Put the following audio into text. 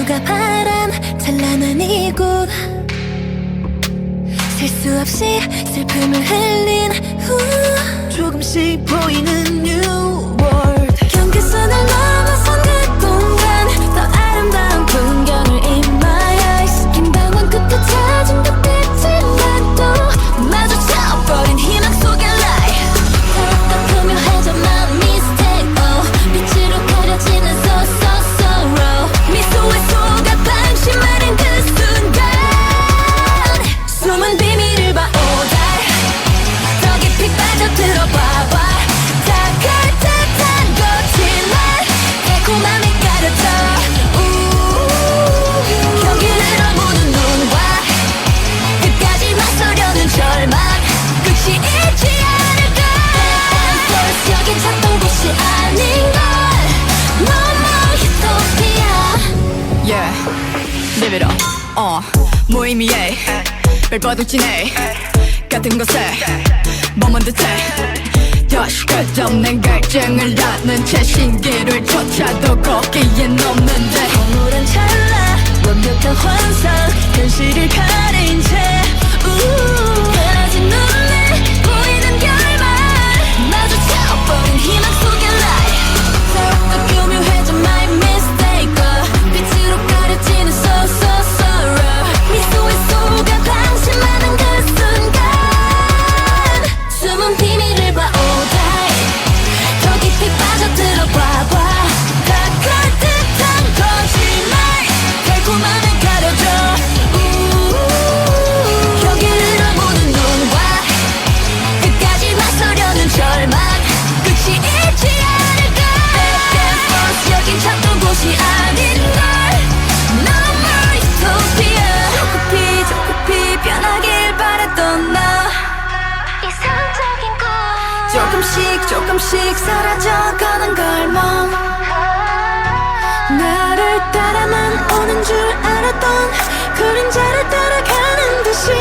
하늘과 바람 찬란한 이곳 셀 수 없이 슬픔을 흘린 후 조금씩 보이는 New World 경계선을 넘어선 그 공간 더 아름다운 풍경을 in my eyes 긴 방황 끝에 찾은 듯빛이란 또 마주쳐버린 희망 속의 light 더욱더 교묘해져 마음 mistake oh 빛으로 가려지는 so sorrow 미소에 속아 방심하는 그 순간 숨은 비밀을 봐 oh die 더 깊이 빠져들어 봐봐 다가올 듯한 거짓말 달콤함에 가려져 경계를 넘는 눈과 끝까지 맞서려는 절망 끝이 있지 않을까 First 여긴 찾던 곳이 아닌걸 No more utopia Yeah, live it up. 무의미해 벨버둥 진해 같은 곳에 머문 듯해 다시 끝없는 갈증을 낳는 채 신기를 쫓아도 거기엔 없는데 황홀한 찰나 완벽한 환상 현실을 가린 채 흐려진 눈에 보이는 결말 마주쳐버린 희망 속의 light 더욱더 교묘해져 my mistake 빛으로 가려지는 so sorrow 미소에 속아 방심하는 그 순간 숨은 비밀을 봐 oh die 더 깊이 빠져들어 봐봐 다가올 듯한 거짓말 달콤함에 가려져 경계를 넘는 눈과 끝까지 맞서려는 절망 끝이 있지 않을까 Back and forth 여긴 찾던 곳이 아닌걸 No more utopia 저 급히 변하길 바랬던 나 이상적인 꿈 조금씩 사라져가는 걸梦나를 따라만 오는 줄 알았던 그림자를 따라가는 듯이